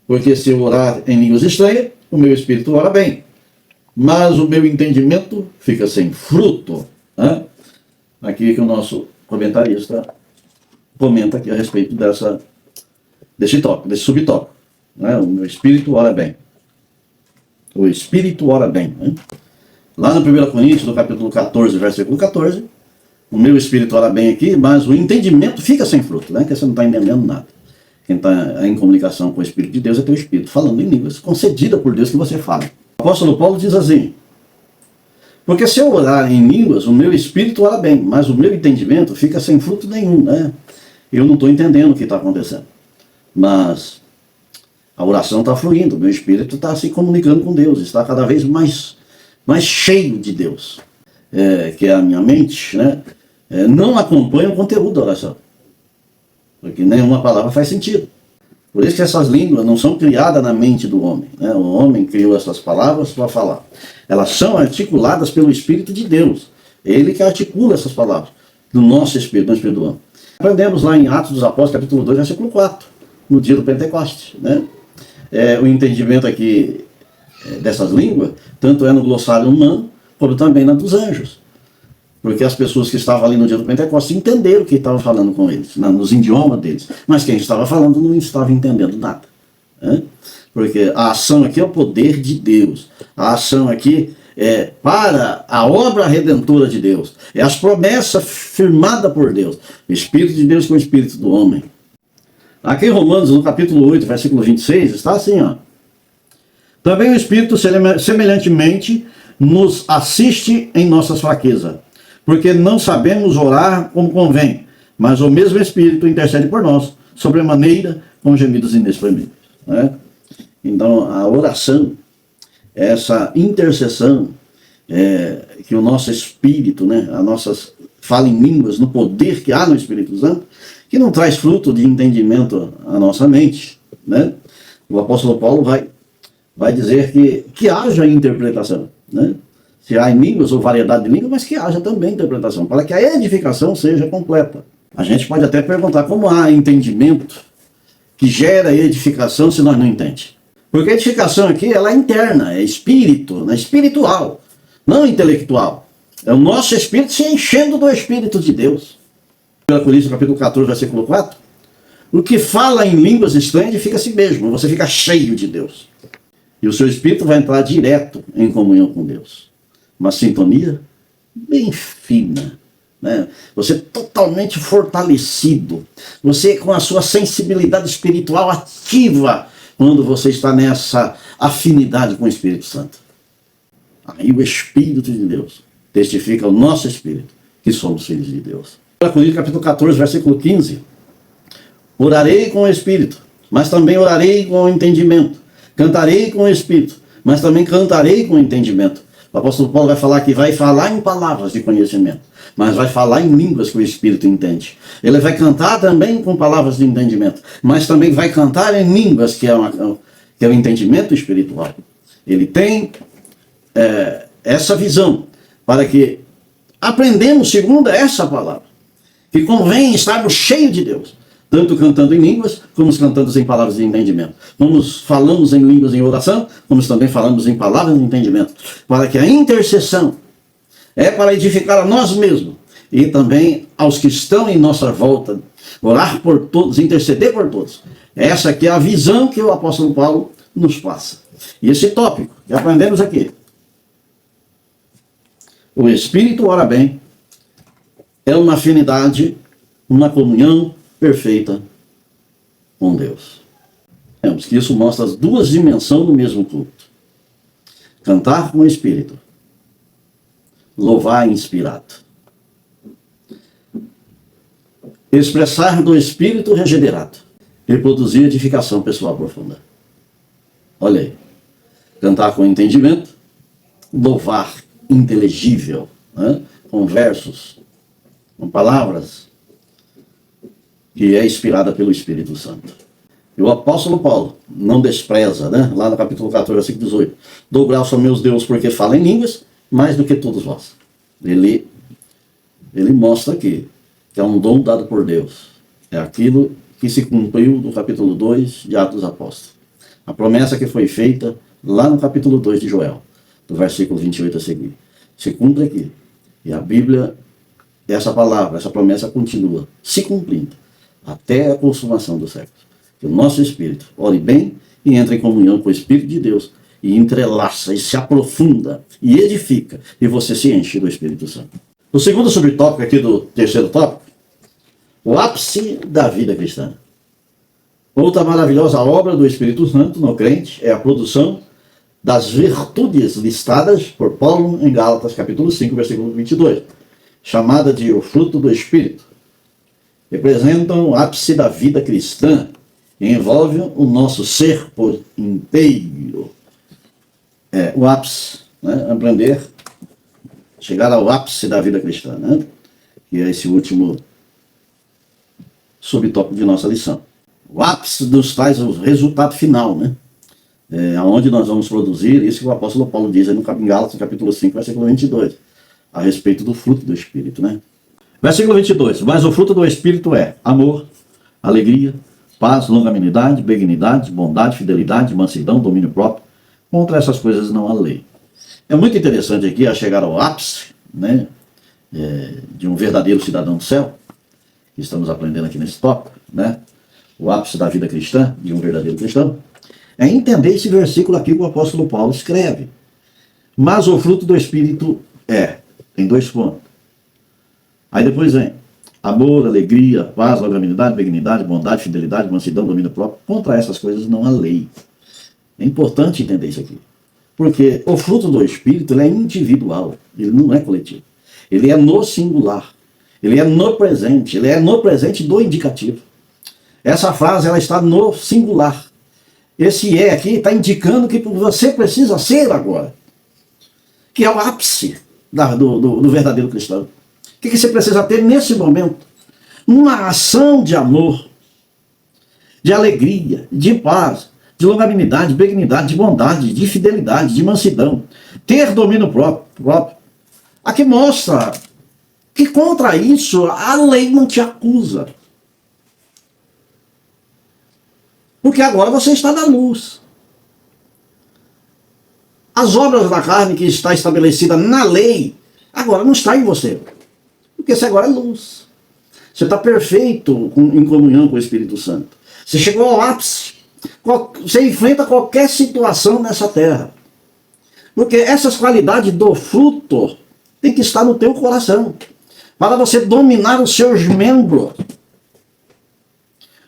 Porque se eu orar em línguas estranhas, o meu espírito ora bem, mas o meu entendimento fica sem fruto. Né? Aqui que o nosso comentarista comenta aqui a respeito desse tópico, desse subtópico. Né? O meu espírito ora bem. O espírito ora bem. Né? Lá no 1 Coríntios, no capítulo 14, versículo 14, o meu espírito ora bem aqui, mas o entendimento fica sem fruto, né? Que você não está entendendo nada. Quem está em comunicação com o Espírito de Deus é teu espírito, falando em línguas, concedida por Deus que você fala. O apóstolo Paulo diz assim: porque se eu orar em línguas, o meu espírito ora bem, mas o meu entendimento fica sem fruto nenhum, né? Eu não estou entendendo o que está acontecendo. Mas a oração está fluindo, o meu espírito está se comunicando com Deus, está cada vez mais cheio de Deus. Que é a minha mente, né? Não acompanha o conteúdo da oração. Porque nenhuma palavra faz sentido. Por isso que essas línguas não são criadas na mente do homem. Né? O homem criou essas palavras para falar. Elas são articuladas pelo Espírito de Deus. Ele que articula essas palavras. No nosso Espírito, no Espírito do homem. Aprendemos lá em Atos dos Apóstolos, capítulo 2, versículo 4. No dia do Pentecostes. Né? O entendimento aqui dessas línguas, tanto é no glossário humano, como também na dos anjos. Porque as pessoas que estavam ali no dia do Pentecostes entenderam o que estava falando com eles, nos idiomas deles. Mas quem estava falando não estava entendendo nada. Né? Porque a ação aqui é o poder de Deus. A ação aqui é para a obra redentora de Deus. É as promessas firmadas por Deus. O Espírito de Deus com o Espírito do homem. Aqui em Romanos, no capítulo 8, versículo 26, está assim, ó. Também o Espírito semelhantemente nos assiste em nossas fraquezas, porque não sabemos orar como convém, mas o mesmo Espírito intercede por nós, sobremaneira, com gemidos inexprimíveis. Né? Então, a oração, essa intercessão, que o nosso Espírito, né, a nossa fala em línguas, no poder que há no Espírito Santo, que não traz fruto de entendimento à nossa mente. Né? O apóstolo Paulo vai dizer que haja interpretação. Né? Se há em línguas ou variedade de línguas, mas que haja também interpretação, para que a edificação seja completa. A gente pode até perguntar como há entendimento que gera edificação se nós não entendemos. Porque a edificação aqui ela é interna, é espírito, é espiritual, não intelectual. É o nosso espírito se enchendo do Espírito de Deus. 1 Coríntios capítulo 14, versículo 4. O que fala em línguas estranhas edifica a si mesmo, você fica cheio de Deus. E o seu espírito vai entrar direto em comunhão com Deus. Uma sintonia bem fina. Né? Você totalmente fortalecido. Você com a sua sensibilidade espiritual ativa quando você está nessa afinidade com o Espírito Santo. Aí o Espírito de Deus testifica ao nosso espírito que somos filhos de Deus. 1 Coríntios capítulo 14, versículo 15. Orarei com o Espírito, mas também orarei com o entendimento. Cantarei com o Espírito, mas também cantarei com o entendimento. O apóstolo Paulo vai falar que vai falar em palavras de conhecimento, mas vai falar em línguas que o Espírito entende. Ele vai cantar também com palavras de entendimento, mas também vai cantar em línguas que é o entendimento espiritual. Ele tem essa visão para que aprendemos segundo essa palavra, que convém estarmos cheios de Deus, tanto cantando em línguas, como cantando em palavras de entendimento. Como falamos em línguas em oração, como também falamos em palavras de entendimento, para que a intercessão é para edificar a nós mesmos e também aos que estão em nossa volta, orar por todos, interceder por todos. Essa aqui é a visão que o apóstolo Paulo nos passa. E esse tópico que aprendemos aqui, o Espírito, ora bem, é uma afinidade, uma comunhão perfeita com Deus. Vemos que isso mostra as duas dimensões do mesmo culto. Cantar com o Espírito, louvar inspirado. Expressar do Espírito regenerado e produzir edificação pessoal profunda. Olha aí. Cantar com entendimento, louvar inteligível, né? Com versos, com palavras, que é inspirada pelo Espírito Santo. E o apóstolo Paulo não despreza, né? Lá no capítulo 14, versículo 18, dou graças ao meu Deus porque fala em línguas mais do que todos vós. Ele mostra aqui que é um dom dado por Deus. É aquilo que se cumpriu no capítulo 2 de Atos dos Apóstolos. A promessa que foi feita lá no capítulo 2 de Joel, do versículo 28 a seguir. Se cumpre aqui. E a Bíblia, essa palavra, essa promessa continua se cumprindo até a consumação do século. Que o nosso espírito ore bem e entre em comunhão com o Espírito de Deus e entrelaça e se aprofunda e edifica e você se enche do Espírito Santo. O segundo subtópico aqui do terceiro tópico, o ápice da vida cristã. Outra maravilhosa obra do Espírito Santo no crente é a produção das virtudes listadas por Paulo em Gálatas, capítulo 5, versículo 22, chamada de o fruto do Espírito. Representam o ápice da vida cristã e envolve o nosso ser por inteiro. O ápice, né? Aprender, chegar ao ápice da vida cristã, né? Que é esse último subtópico de nossa lição. O ápice nos traz o resultado final, né? Aonde nós vamos produzir, isso que o apóstolo Paulo diz aí no Gálatas, capítulo 5, versículo 22, a respeito do fruto do Espírito, né? Versículo 22, mas o fruto do Espírito é amor, alegria, paz, longanimidade, benignidade, bondade, fidelidade, mansidão, domínio próprio. Contra essas coisas não há lei. É muito interessante aqui a chegar ao ápice, né, de um verdadeiro cidadão do céu, que estamos aprendendo aqui nesse tópico, né? O ápice da vida cristã, de um verdadeiro cristão, é entender esse versículo aqui que o apóstolo Paulo escreve. Mas o fruto do Espírito tem 2 pontos. Aí depois vem amor, alegria, paz, longanimidade, benignidade, bondade, fidelidade, mansidão, domínio próprio. Contra essas coisas não há lei. É importante entender isso aqui. Porque o fruto do Espírito ele é individual, ele não é coletivo. Ele é no singular. Ele é no presente. Ele é no presente do indicativo. Essa frase ela está no singular. Esse aqui está indicando que você precisa ser agora. Que é o ápice do verdadeiro cristão. O que você precisa ter nesse momento? Uma ação de amor, de alegria, de paz, de longanimidade, de benignidade, de bondade, de fidelidade, de mansidão. Ter domínio próprio. Aqui mostra que contra isso a lei não te acusa. Porque agora você está na luz. As obras da carne que está estabelecida na lei, agora não está em você. Porque você agora é luz. Você está perfeito em comunhão com o Espírito Santo. Você chegou ao ápice. Você enfrenta qualquer situação nessa terra. Porque essas qualidades do fruto tem que estar no teu coração. Para você dominar os seus membros.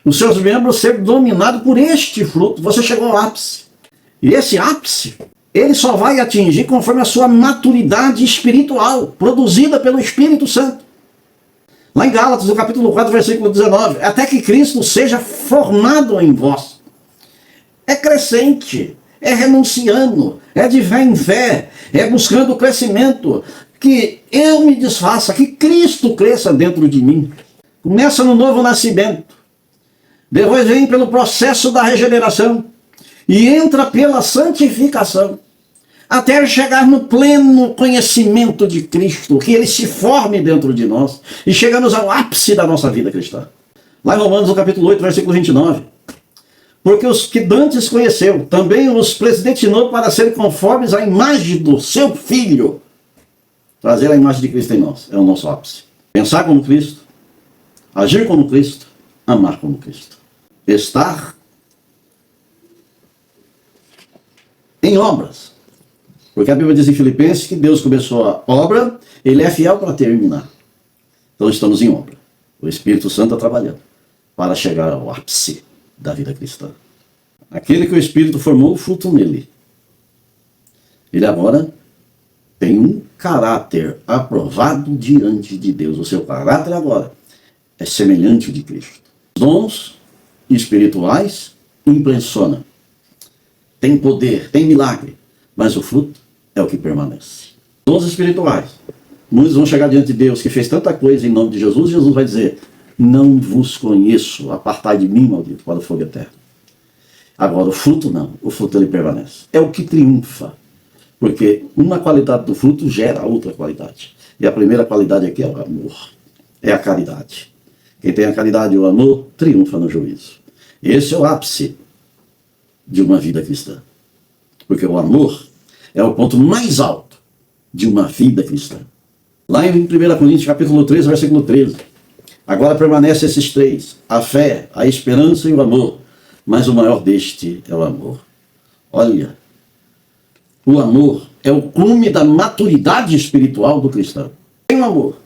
Os seus membros ser dominados por este fruto. Você chegou ao ápice. E esse ápice, ele só vai atingir conforme a sua maturidade espiritual, produzida pelo Espírito Santo. Lá em Gálatas, no capítulo 4, versículo 19, até que Cristo seja formado em vós. É crescente, é renunciando, é de fé em fé, é buscando o crescimento, que eu me desfaça, que Cristo cresça dentro de mim. Começa no novo nascimento, depois vem pelo processo da regeneração e entra pela santificação, até chegar no pleno conhecimento de Cristo, que Ele se forme dentro de nós e chegamos ao ápice da nossa vida cristã. Lá em Romanos, no capítulo 8, versículo 29. Porque os que dantes conheceu, também os predestinou para serem conformes à imagem do seu Filho. Trazer a imagem de Cristo em nós é o nosso ápice. Pensar como Cristo, agir como Cristo, amar como Cristo. Estar em obras. Porque a Bíblia diz em Filipenses que Deus começou a obra, Ele é fiel para terminar. Então estamos em obra. O Espírito Santo está trabalhando para chegar ao ápice da vida cristã. Aquele que o Espírito formou o fruto nele. Ele agora tem um caráter aprovado diante de Deus. O seu caráter agora é semelhante ao de Cristo. Os dons espirituais impressionam. Tem poder, tem milagre, mas o fruto é o que permanece. Dons espirituais. Muitos vão chegar diante de Deus que fez tanta coisa em nome de Jesus. Jesus vai dizer: não vos conheço, apartai de mim, maldito, para o fogo eterno. Agora o fruto não, o fruto ele permanece. É o que triunfa. Porque uma qualidade do fruto gera outra qualidade. E a primeira qualidade aqui é o amor. É a caridade. Quem tem a caridade e o amor, triunfa no juízo. Esse é o ápice de uma vida cristã. Porque o amor é o ponto mais alto de uma vida cristã. Lá em 1 Coríntios, capítulo 3, versículo 13. Agora permanecem esses três: a fé, a esperança e o amor. Mas o maior deste é o amor. Olha, o amor é o cume da maturidade espiritual do cristão. Sem o amor,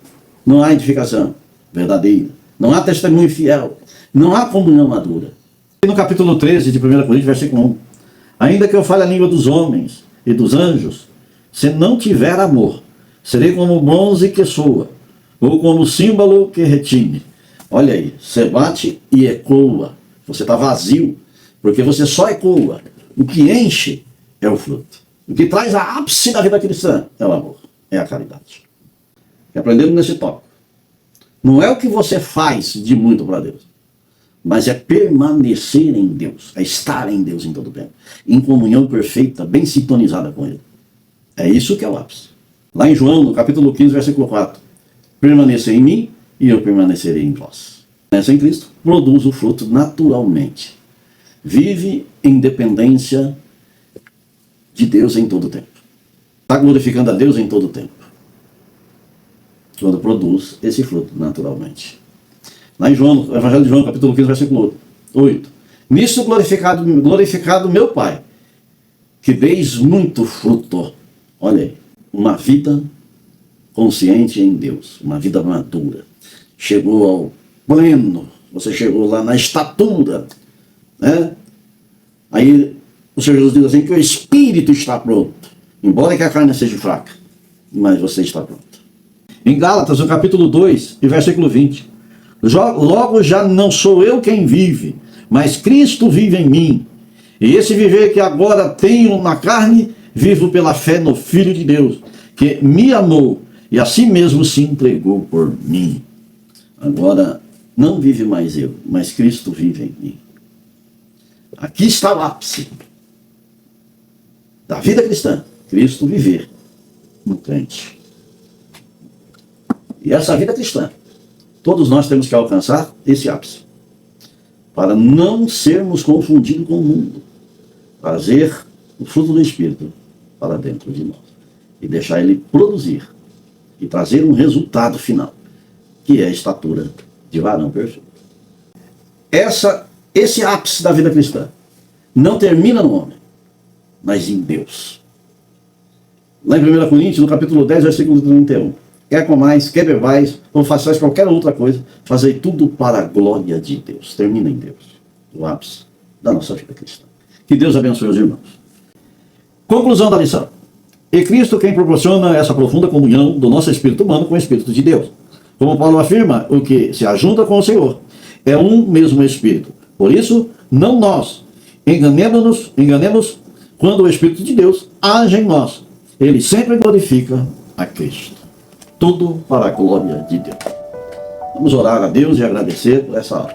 não há edificação verdadeira, não há testemunho fiel, não há comunhão madura. E no capítulo 13 de 1 Coríntios, versículo 1. Ainda que eu fale a língua dos homens e dos anjos, se não tiver amor, serei como bronze que soa, ou como símbolo que retine. Olha aí, você bate e ecoa. Você está vazio, porque você só ecoa. O que enche é o fruto. O que traz a ápice da vida cristã é o amor, é a caridade. E aprendendo nesse tópico, não é o que você faz de muito para Deus, mas é permanecer em Deus, é estar em Deus em todo o tempo, em comunhão perfeita, bem sintonizada com Ele. É isso que é o ápice. Lá em João, no capítulo 15, versículo 4, permanecer em mim e eu permanecerei em vós. Nessa em Cristo, produz o fruto naturalmente. Vive em dependência de Deus em todo o tempo. Está glorificando a Deus em todo o tempo. Quando produz esse fruto naturalmente. Lá em João, no Evangelho de João, capítulo 15, versículo 8. Nisso glorificado meu Pai, que deis muito fruto. Olha aí, uma vida consciente em Deus, uma vida madura. Chegou ao pleno, você chegou lá na estatura, né? Aí o Senhor Jesus diz assim que o Espírito está pronto, embora que a carne seja fraca, mas você está pronto. Em Gálatas, no capítulo 2, e versículo 20, logo já não sou eu quem vive, mas Cristo vive em mim, e esse viver que agora tenho na carne, vivo pela fé no Filho de Deus, que me amou e a si mesmo se entregou por mim. Agora não vive mais eu, mas Cristo vive em mim. Aqui está o ápice da vida cristã. Cristo viver no crente. E essa vida cristã, todos nós temos que alcançar esse ápice. Para não sermos confundidos com o mundo. Trazer o fruto do Espírito para dentro de nós. E deixar ele produzir. E trazer um resultado final. Que é a estatura de varão perfeito. Esse ápice da vida cristã não termina no homem, mas em Deus. Lá em 1 Coríntios, no capítulo 10, versículo 31. Quer comais, quer bebais, ou façais qualquer outra coisa, fazei tudo para a glória de Deus. Termina em Deus. O ápice da nossa vida cristã. Que Deus abençoe os irmãos. Conclusão da lição. É Cristo quem proporciona essa profunda comunhão do nosso espírito humano com o Espírito de Deus. Como Paulo afirma, o que se ajunta com o Senhor é um mesmo Espírito. Por isso, não nós enganemos quando o Espírito de Deus age em nós, ele sempre glorifica a Cristo. Tudo para a glória de Deus. Vamos orar a Deus e agradecer por essa aula.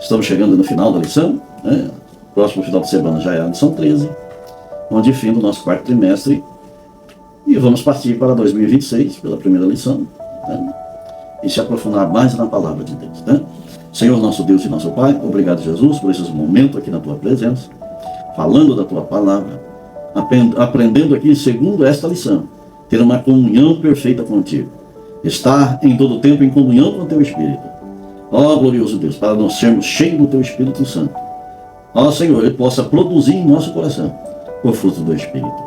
Estamos chegando no final da lição, né? Próximo final de semana já é a lição 13, onde fim do nosso quarto trimestre, e vamos partir para 2026, pela primeira lição, né? E se aprofundar mais na palavra de Deus, né? Senhor nosso Deus e nosso Pai, obrigado, Jesus, por esses momentos aqui na Tua presença, falando da Tua palavra, aprendendo aqui segundo esta lição, ter uma comunhão perfeita contigo, estar em todo tempo em comunhão com o Teu Espírito. Ó glorioso Deus, para nós sermos cheios do Teu Espírito Santo. Ó Senhor, Ele possa produzir em nosso coração o fruto do Espírito.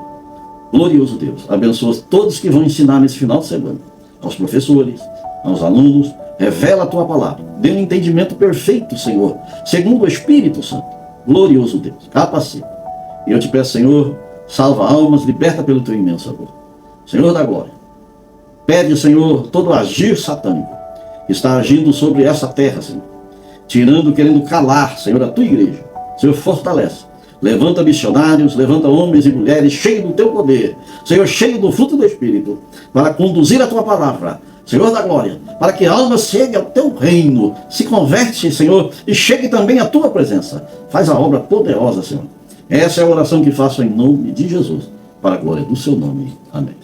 Glorioso Deus, abençoa todos que vão ensinar nesse final de semana, aos professores, aos alunos, revela a Tua palavra, dê um entendimento perfeito, Senhor, segundo o Espírito Santo. Glorioso Deus, capacita. E eu te peço, Senhor, salva almas, liberta pelo Teu imenso amor. Senhor da glória, pede, Senhor, todo o agir satânico que está agindo sobre essa terra, Senhor, tirando, querendo calar, Senhor, a Tua igreja. Senhor, fortalece. Levanta missionários, levanta homens e mulheres cheios do Teu poder, Senhor, cheio do fruto do Espírito, para conduzir a Tua palavra, Senhor da glória, para que a alma chegue ao Teu reino, se converte, Senhor, e chegue também à Tua presença. Faz a obra poderosa, Senhor. Essa é a oração que faço em nome de Jesus, para a glória do Seu nome. Amém.